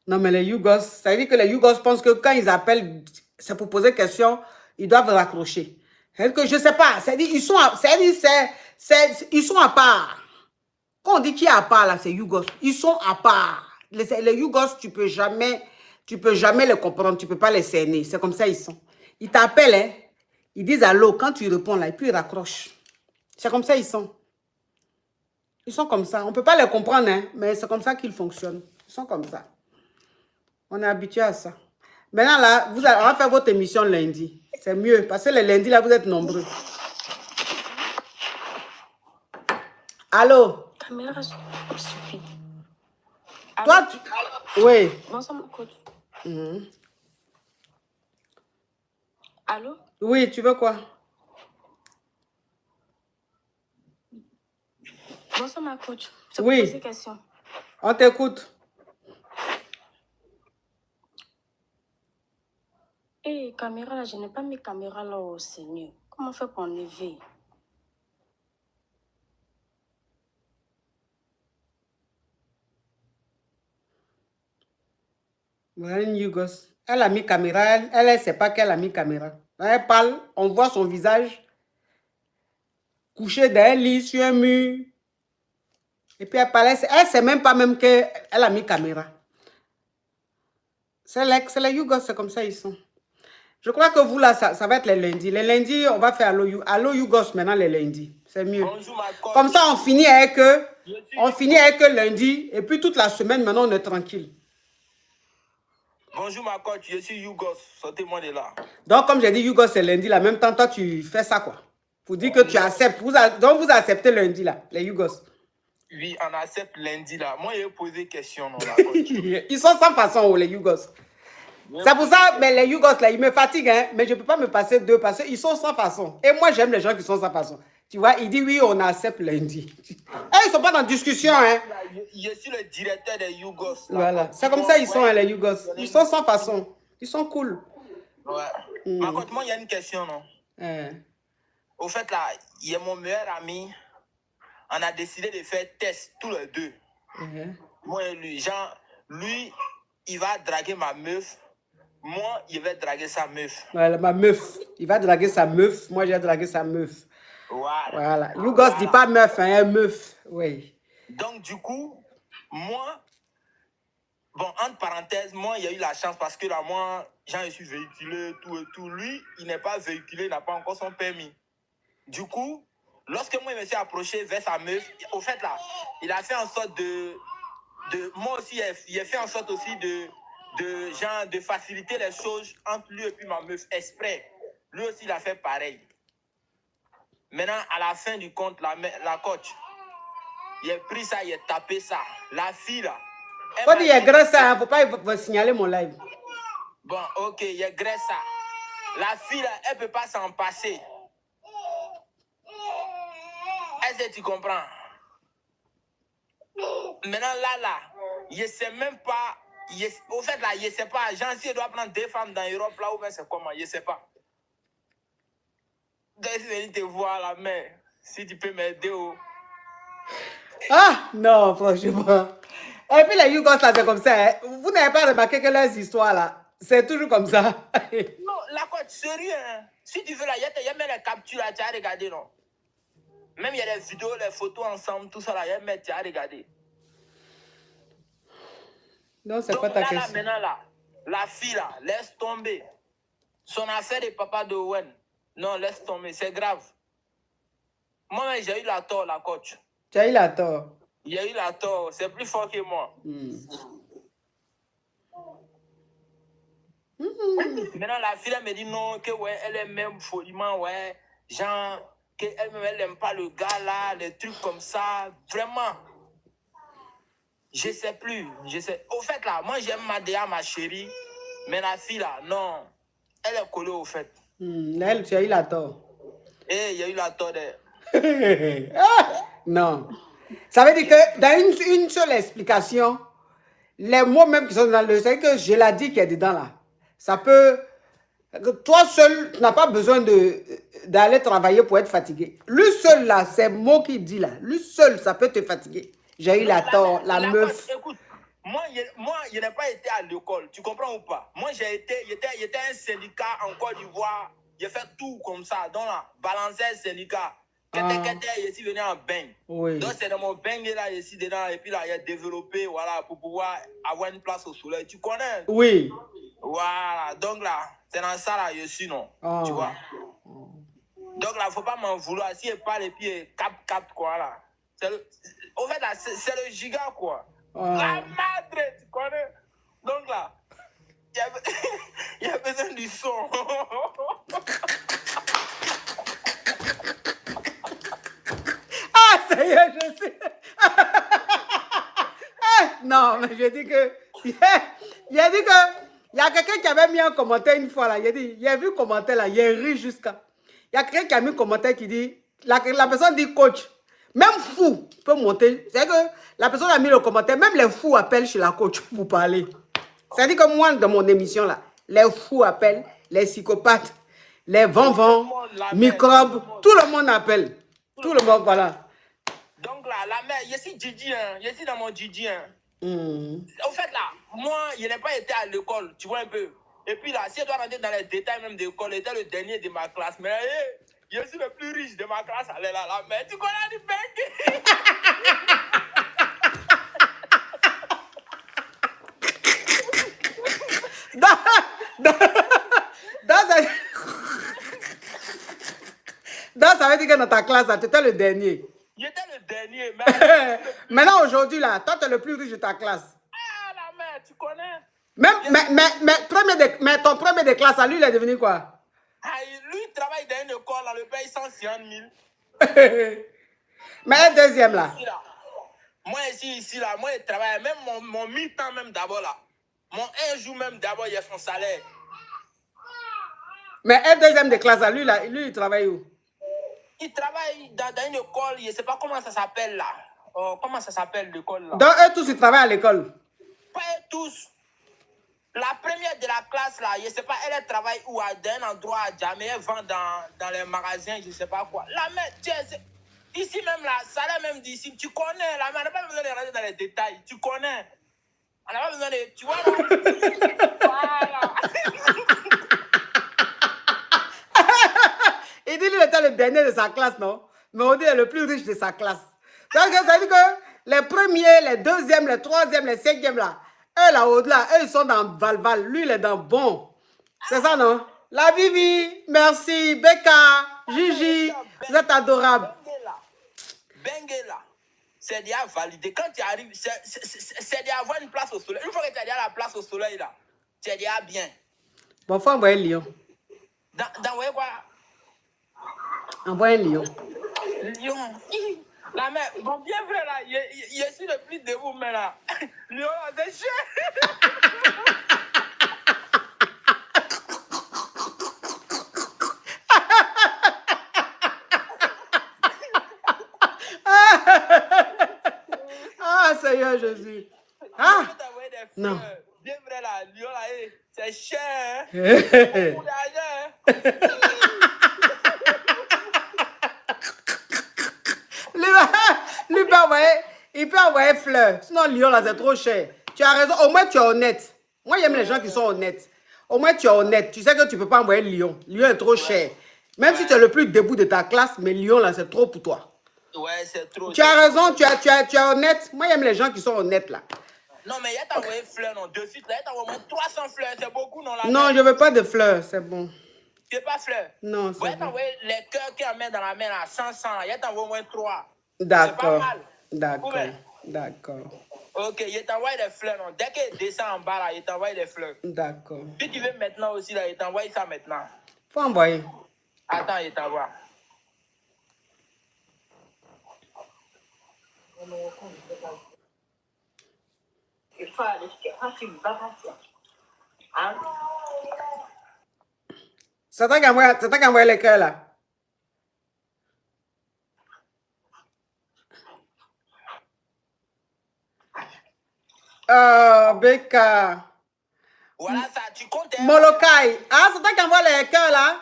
Non, mais les Yougos, ça veut dire que les Yougos pensent que quand ils appellent, c'est pour poser question, ils doivent raccrocher. C'est que je sais pas, c'est-à-dire ils sont ils sont à part. Quand on dit qui est à part là, c'est Yougos. Ils sont à part. Les Yougos, tu peux jamais les comprendre, tu peux pas les cerner. C'est comme ça ils sont. Ils t'appellent, hein, ils disent allô, quand tu réponds là, et puis ils raccrochent. C'est comme ça ils sont. Ils sont comme ça. On peut pas les comprendre, hein, mais c'est comme ça qu'ils fonctionnent. Ils sont comme ça. On est habitué à ça. Maintenant, là, on va faire votre émission lundi. C'est mieux, parce que les lundis, là, vous êtes nombreux. Allô? Caméra stupide. Toi, oui. Bonsoir, mon coach. Allô? Oui, tu veux quoi? Bonsoir, ma coach. C'est Oui. pour poser question. On t'écoute. Eh, caméra là, je n'ai pas mis caméra là au Seigneur. Comment on fait pour enlever? Voilà une Yougos. Elle a mis caméra. Elle ne sait pas qu'elle a mis caméra. Quand elle parle, on voit son visage couché dans un lit sur un mur. Et puis elle parle. Elle ne sait même pas même qu'elle a mis caméra. C'est les Yougos, c'est comme ça ils sont. Je crois que vous, là, ça va être les lundis. Les lundis, on va faire Allo Yougos maintenant, les lundis. C'est mieux. Bonjour, ma coach. Comme ça, on finit avec eux. On finit avec eux lundi. Et puis, toute la semaine, maintenant, on est tranquille. Bonjour, ma coach. Je suis Yougos. Sortez-moi de là. Donc, comme j'ai dit, Yougos, c'est lundi. En même temps, toi, tu fais ça, quoi. Pour dire que tu acceptes. Donc, vous acceptez lundi, là, les Yougos. Oui, on accepte lundi, là. Moi, j'ai posé des questions, non, la coach. Ils sont sans façon, les Yougos. C'est pour ça, mais les Yougos, là, ils me fatiguent, hein, mais je ne peux pas me passer deux parce qu'ils sont sans façon. Et moi, j'aime les gens qui sont sans façon. Tu vois, il dit oui, on accepte lundi. Et ils ne sont pas dans discussion, hein. Je suis le directeur des Yougos. Voilà, c'est comme ça ils sont, hein, les Yougos. Ils sont sans façon. Ils sont cool. Ouais. Ma coach, moi, il y a une question, non. Au fait, là, il y a mon meilleur ami. On a décidé de faire test tous les deux. Moi et lui. Genre, lui, il va draguer ma meuf. Moi, il va draguer sa meuf. Voilà, ma meuf. Il va draguer sa meuf. Moi, j'ai dragué sa meuf. Voilà. Yougos dit pas meuf, hein, meuf. Oui. Donc, du coup, moi, bon, entre parenthèses, moi, il y a eu la chance parce que là, moi, je suis véhiculé, tout et tout. Lui, il n'est pas véhiculé, il n'a pas encore son permis. Du coup, lorsque moi, je me suis approché vers sa meuf, au fait, là, il a fait en sorte moi aussi, il a fait en sorte aussi de faciliter les choses entre lui et puis ma meuf, exprès. Lui aussi, il a fait pareil. Maintenant, à la fin du compte, la coach, il a pris ça, il a tapé ça. La fille, là. Faut dire, il y a grâce à ça, faut pas vous signaler mon live. Bon, ok, il y a grâce à ça. La fille, là, elle peut pas s'en passer. Est-ce que tu comprends? Maintenant, là, je sais même pas. Au fait, là, je sais pas. Jean, si elle doit prendre deux femmes dans l'Europe, là, ou bien c'est comment? Je sais pas. Donc, je vais venir te voir, là, mais si tu peux m'aider, oh. Ah, non, franchement. Et puis les Yougos, là, c'est comme ça. Hein. Vous n'avez pas remarqué que leurs histoires, là, c'est toujours comme ça. Non, la coach, sérieux, hein. Si tu veux, là, il y a même les captures, là, tu as regardé, non? Même il y a les vidéos, les photos ensemble, tout ça, là, il y a même, tu as regardé. Non, c'est pas ta question. Là, maintenant, là, la fille, là, laisse tomber. Son affaire de papa de Owen. Non, laisse tomber, c'est grave. Moi, j'ai eu la tort, la coach. Tu as eu la tort. Il a eu la tort, c'est plus fort que moi. Maintenant, la fille, elle me dit non, que ouais, elle aime même follement, ouais. Genre, qu'elle n'aime pas le gars là, les trucs comme ça. Vraiment. Je sais plus. Au fait, là, moi, j'aime ma chérie. Mais la fille, là, non. Elle est collée, au fait. Elle, tu as eu la tort. Eh, il y a eu la tort d'elle. Non. Ça veut dire que dans une seule explication, les mots même qui sont dans le... C'est que je l'ai dit qui est dedans, là. Ça peut... Toi seul, tu n'as pas besoin d'aller travailler pour être fatigué. Lui seul, là, ces mots qu'il dit, là, lui seul, ça peut te fatiguer. J'ai eu la tort, la meuf. Écoute, Moi, je n'ai pas été à l'école. Tu comprends ou pas? Moi, j'étais un syndicat en Côte d'Ivoire. J'ai fait tout comme ça. Donc là, balancer un syndicat. Je suis venu en bain. Oui. Donc c'est dans mon bain là, je suis dedans. Et puis là, j'ai développé, voilà, pour pouvoir avoir une place au soleil. Tu connais? Oui. Voilà. Donc là, c'est dans ça là, je suis, non? Tu vois? Donc là, il ne faut pas m'en vouloir. Si je parle et puis cap, quoi là. Au fait, là, c'est le giga, quoi. La madre, tu connais? Donc là, il y a besoin du son. Ah, ça y est, je sais. Non, mais je dis que... Il a dit que... Il y a quelqu'un qui avait mis un commentaire une fois là. Il a dit, il a vu le commentaire là, il a ri jusqu'à... Il y a quelqu'un qui a mis un commentaire qui dit... La personne dit coach. Même fou peut monter. C'est que la personne a mis le commentaire. Même les fous appellent chez la coach pour parler. C'est-à-dire que moi, dans mon émission là, les fous appellent, les psychopathes, les vents, microbes, tout le monde appelle. Tout le monde, voilà. Donc là, la mère, je suis Didi, hein. Je suis dans mon Didi. Hein. Au fait là, moi, je n'ai pas été à l'école, tu vois un peu. Et puis là, si je dois rentrer dans les détails même de l'école, j'étais le dernier de ma classe. Mais je suis le plus riche de ma classe. Elle est là, la mère. Tu connais du bec? Donc, ça veut dire que dans ta classe, tu étais le dernier. J'étais le dernier, mais... Maintenant, aujourd'hui, là, toi, tu es le plus riche de ta classe. Ah, la mère, tu connais? Mais ton premier de classe, lui, il est devenu quoi? Ah, lui, il travaille dans une école, là, le paye 150 000. Mais un deuxième, là. Moi, ici, là, moi, je travaille, même mon mi-temps, même d'abord, là. Mon un jour, même d'abord, il y a son salaire. Mais un deuxième de classe, là, lui, il travaille où? Il travaille dans une école, je ne sais pas comment ça s'appelle, là. Comment ça s'appelle, l'école, là? Donc, eux tous, ils travaillent à l'école? Pas eux tous. La première de la classe, là, je ne sais pas, elle travaille où, dans un endroit à jamais, elle vend dans les magasins, je ne sais pas quoi. La mère, ici même, là, ça salaire même d'ici, tu connais, la mère, on n'a pas besoin de rentrer dans les détails, tu connais. On n'a pas besoin de, tu vois, là. Voilà. Il dit qu'il était le dernier de sa classe, non? Mais on dit qu'il est le plus riche de sa classe. Ça veut dire que les premiers, les deuxièmes, les troisièmes, les cinquièmes, là, eux, là, au-delà, eux, ils sont dans Valval. Lui, il est dans Bon. C'est ça, non? La Vivi, merci. Becca, Gigi, vous êtes adorables. Benguela, c'est déjà validé. Quand tu arrives, c'est déjà avoir une place au soleil. Une fois que tu as déjà la place au soleil, là, tu es déjà bien. Bon, faut envoyer Lyon. D'envoyer quoi? Envoyer Lyon. Lyon. La mère, bon, bien vrai, là, je suis le plus de vous, mais là, Lyon, là, c'est cher. Ah, Seigneur Jésus. Ah, non. Bien vrai, là, Lyon, là, c'est cher. Beaucoup d'argent. Il peut envoyer fleurs. Sinon, Lyon, là, c'est trop cher. Tu as raison. Au moins, tu es honnête. Moi, j'aime les gens qui sont honnêtes. Au moins, tu es honnête. Tu sais que tu ne peux pas envoyer Lyon. Lyon est trop cher. Même si tu es le plus debout de ta classe, mais Lyon, là, c'est trop pour toi. Ouais, c'est trop. Tu as raison. Tu es honnête. Moi, j'aime les gens qui sont honnêtes, là. Non, mais il y a t'envoyé fleurs, non. De suite, là, il y a t'envoyé au moins 300 fleurs. C'est beaucoup, non? Non, je ne veux pas de fleurs. C'est bon. Tu veux pas fleurs? Non, c'est bon. Il y a t'envoyé les cœurs qui amènent dans la main, là, 500. Il y a t'envoyé au moins 3. D'accord. C'est pas mal. D'accord. D'accord. Ok, il t'envoie des fleurs, non. Dès qu'il descend en bas, là, il t'envoie des fleurs. D'accord. Si tu veux maintenant aussi, là, il t'envoie ça maintenant. Faut envoyer. Attends, il t'envoie. C'est toi qui as envoyé les cœurs, là. Becca. Voilà ça, tu comptes. Molokai. Ah, c'est toi qui envoie les cœurs, là?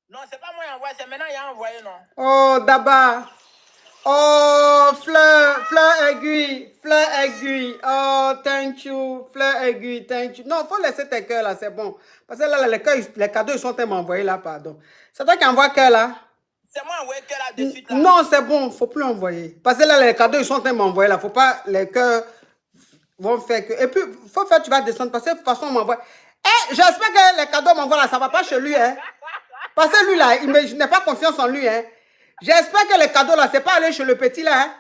Non, c'est pas moi qui envoie, c'est maintenant qu'il a envoyé, non. Oh, Daba. Oh, fleur aiguille, fleur aiguille. Oh, thank you, fleur aiguille, thank you. Non, faut laisser tes cœurs là, c'est bon. Parce que là, les cadeaux, ils sont tellement envoyés là, pardon. C'est toi qui envoie cœur là? C'est moi envoyé cœur là de suite là. Non, c'est bon, faut plus envoyer. Parce que là, les cadeaux, ils sont tellement envoyés là. Faut pas, les cœurs vont faire que. Et puis, faut faire, tu vas descendre. Parce que de toute façon, on m'envoie. Eh, j'espère que les cadeaux m'envoient là, ça va pas chez lui, hein. Parce que lui là, je n'ai pas confiance en lui, hein. J'espère que les cadeaux là, c'est pas aller chez le petit là, hein.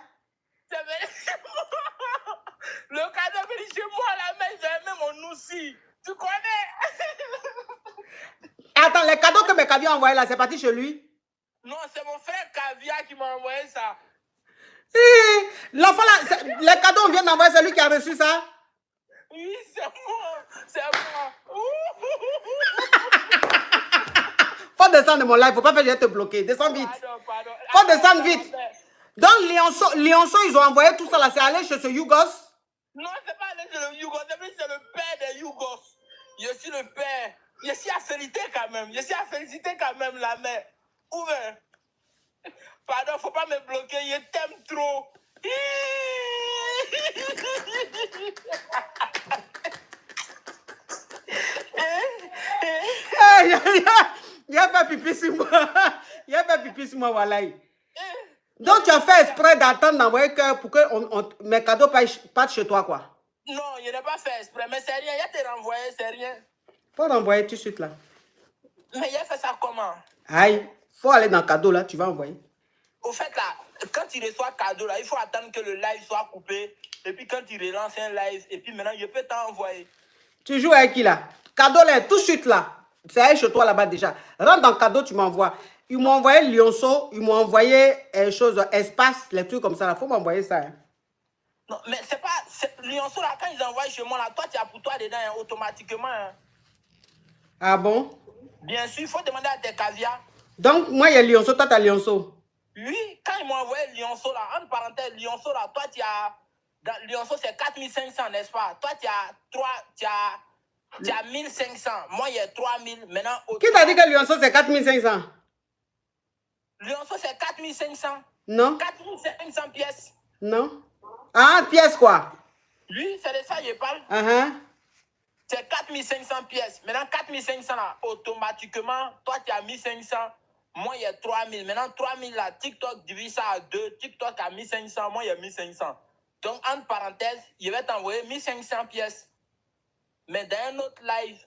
Le cadeau venu chez moi là, mais j'ai même mon aussi. Tu connais? Attends, les cadeaux que mes caviars ont envoyés là, c'est parti chez lui? Non, c'est mon frère Caviar qui m'a envoyé ça. L'enfant là, les cadeaux, on vient d'envoyer, c'est lui qui a reçu ça? Oui, c'est moi. C'est moi. Faut descendre de mon live, faut pas faire, je vais te bloquer. Descends vite. Pardon. Faut descendre vite. Donc, Lionceau, ils ont envoyé tout ça là, c'est allé chez ce Yougos? Non, c'est pas allé chez le Yougos, c'est le père des Yougos. Je suis le père. Je suis à féliciter quand même. La mère. Ouvert. Pardon, faut pas me bloquer, je t'aime trop. Il a fait pipi sur moi. Il a fait pipi sur moi, Walaï. Donc, tu as fait exprès d'attendre d'envoyer cœur pour que mes cadeaux partent chez toi, quoi. Non, je n'ai pas fait exprès, mais c'est rien. Il a te renvoyé, c'est rien. Faut renvoyer tout de suite, là. Mais il a fait ça comment? Aïe, faut aller dans le cadeau, là, tu vas envoyer. Au fait, là, quand tu reçois cadeau, là, il faut attendre que le live soit coupé. Et puis, quand tu relances un live, et puis maintenant, je peux t'envoyer. Tu joues avec qui, là? Cadeau, là, tout de suite, là. C'est chez toi, là-bas, déjà. Rentre dans le cadeau, tu m'envoies. Ils m'ont envoyé Lionceau, ils m'ont envoyé espace, les trucs comme ça, là. Faut m'envoyer ça, hein. Non, mais c'est pas... Lionceau, là, quand ils envoient chez moi, là, toi, tu as pour toi dedans, hein, automatiquement. Hein. Ah bon? Bien sûr, il faut demander à tes caviars. Donc, moi, il y a Lionceau, toi, tu as Lionceau. Oui, quand ils m'ont envoyé Lionceau, là, entre parenthèses, Lionceau, là, toi, tu as... Lionceau, c'est 4500, n'est-ce pas? Toi, tu as 1500. Moi, il y a 3000. Maintenant, Qui t'a dit que Lionceau, c'est 4500? Lionceau, c'est 4500. Non. 4500 pièces. Non. Ah, pièce quoi? Oui, c'est de ça que je parle. C'est 4500 pièces. Maintenant, 4500 là, automatiquement, toi, tu as 1500. Moi, il y a 3000. Maintenant, 3000 là, TikTok divise ça à 2. TikTok a 1500. Moi, il y a 1500. Donc, entre parenthèses, je vais t'envoyer 1500 pièces. Mais dans un autre live.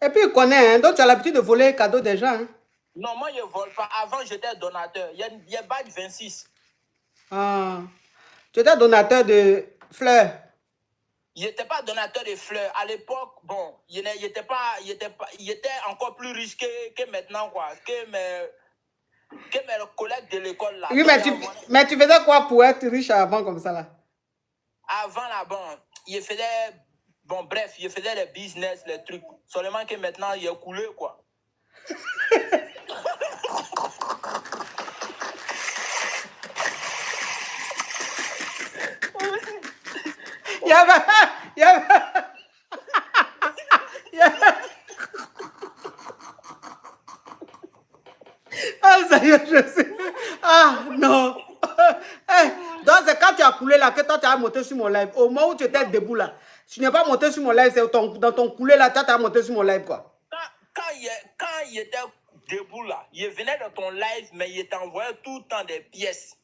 Et puis, il connaît, hein? Donc tu as l'habitude de voler les cadeaux des gens. Hein? Non, moi, je ne vole pas. Avant, j'étais donateur. Il y a badge 26. Ah. Tu étais donateur de fleurs. Il n'était pas donateur de fleurs. À l'époque, bon, il était encore plus risqué que maintenant, quoi. Que mes collègues de l'école, là. Oui, mais tu faisais quoi pour être riche avant comme ça, là? Avant, là, bon, il faisait... Bon, bref, il faisait les business, les trucs. Seulement que maintenant, il est coulé, quoi. Il y avait... Ah, ça y est, je sais. Ah, non. Hey, donc, c'est quand tu as coulé là que toi, tu as monté sur mon live. Au moment où tu étais debout là, tu n'es pas monté sur mon live, c'est dans ton coulé là, toi, tu as monté sur mon live, quoi. Quand il était debout là, il venait dans ton live, mais il t'envoyait tout le temps des pièces.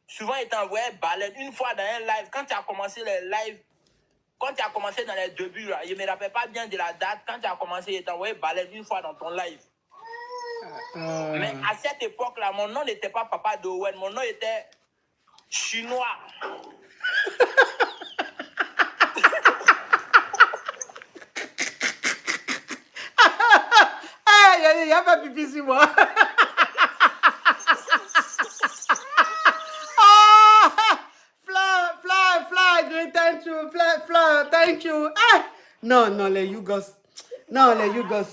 Souvent, il t'envoyait baleine. Une fois dans un live, quand tu as commencé les lives, quand tu as commencé dans les débuts là, je ne me rappelle pas bien de la date, quand tu as commencé, il t'envoyait baleine une fois dans ton live. Mais à cette époque-là, mon nom n'était pas Papa de Owen, mon nom était chinois. Il y a pas pipi sur moi. Fleur, thank you. Fleur, thank you. Non, les Yougos. Non, les Yougos.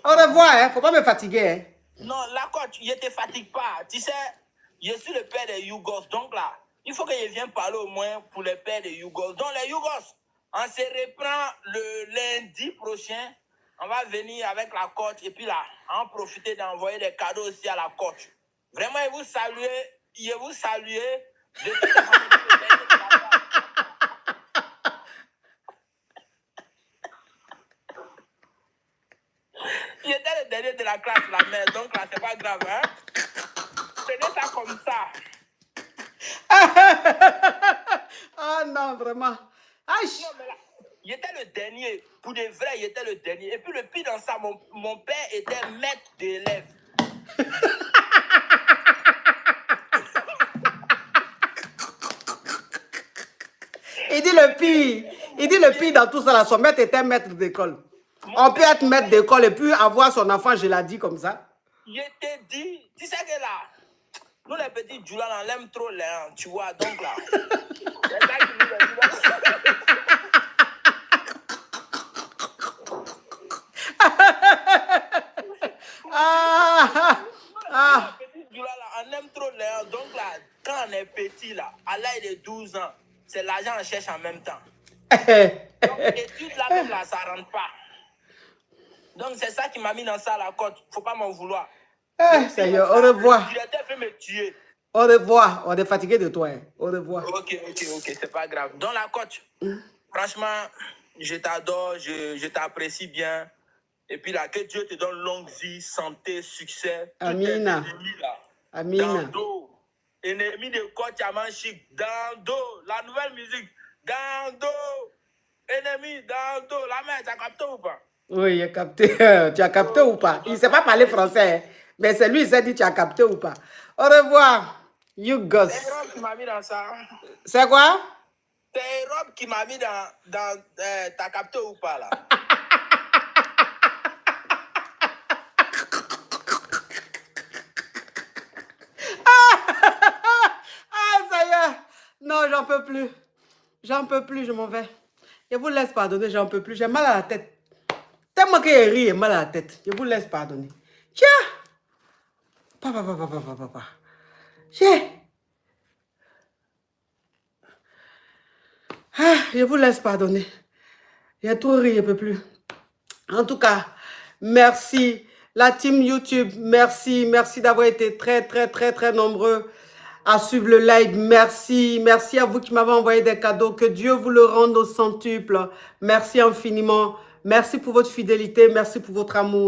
Au revoir, hein. Faut pas me fatiguer, hein. Non, là, coach, je ne te fatigue pas. Tu sais, je suis le père des Yougos. Donc là, il faut que je vienne parler au moins pour le père des Yougos. Donc les Yougos, on se reprend le lundi prochain. On va venir avec la coach et puis là, on va profiter d'envoyer des cadeaux aussi à la coach. Vraiment, je vous salue je vous salue. Je te laisse en le dernier de la classe. J'étais le dernier de la classe, la mère, donc là, c'est pas grave, hein. Tenez ça comme ça. Ah non, vraiment. Aïe. Non, mais là, j'étais le dernier. Pour de vrai, j'étais le dernier. Et puis le pire dans ça, mon père était maître d'élève. Il dit le pire. Il dit le pire dans tout ça, là, son maître était maître d'école. On peut être maître d'école et puis avoir son enfant, je l'ai dit comme ça. Je t'ai dit, tu sais que là, nous les petits Djoula, on l'aime trop, là, tu vois, donc là. C'est ça qui nous a dit là. Les petits Djoula, là, on aime trop, là, donc là, quand on est petit, là, à l'âge de 12 ans, c'est l'argent qu'on cherche en même temps. Donc, l'étude là, même là, ça rentre pas. Donc, c'est ça qui m'a mis dans ça à la côte. Faut pas m'en vouloir. Seigneur, au revoir. Le directeur veut me tuer. Au revoir. On est fatigué de toi. Hein. Au revoir. Ok, c'est pas grave. Dans la côte, franchement, je t'adore, je t'apprécie bien. Et puis là, que Dieu te donne longue vie, santé, succès. Amina. Amina. Dans dos. Ennemi de côte, chic. Dans dos. La nouvelle musique. Dans dos. Ennemi, dans dos. La mère, t'as capté ou pas? Oui, il a capté. Tu as capté ou pas? Il ne sait pas parler français. Mais c'est lui, il s'est dit, tu as capté ou pas? Au revoir. You gosse. C'est Rob qui m'a mis dans ça. C'est quoi? C'est Rob qui m'a mis dans t'as capté ou pas là? Ah, ça y est. Non, j'en peux plus. J'en peux plus, je m'en vais. Je vous laisse pardonner, j'en peux plus. J'ai mal à la tête. Tellement que je ris, j'ai mal à la tête. Je vous laisse pardonner. Tiens. Papa. Tiens. Ah, je vous laisse pardonner. J'ai trop ri, je ne peux plus. En tout cas, merci. La team YouTube, merci. Merci d'avoir été très nombreux à suivre le live. Merci. Merci à vous qui m'avez envoyé des cadeaux. Que Dieu vous le rende au centuple. Merci infiniment. Merci pour votre fidélité. Merci pour votre amour.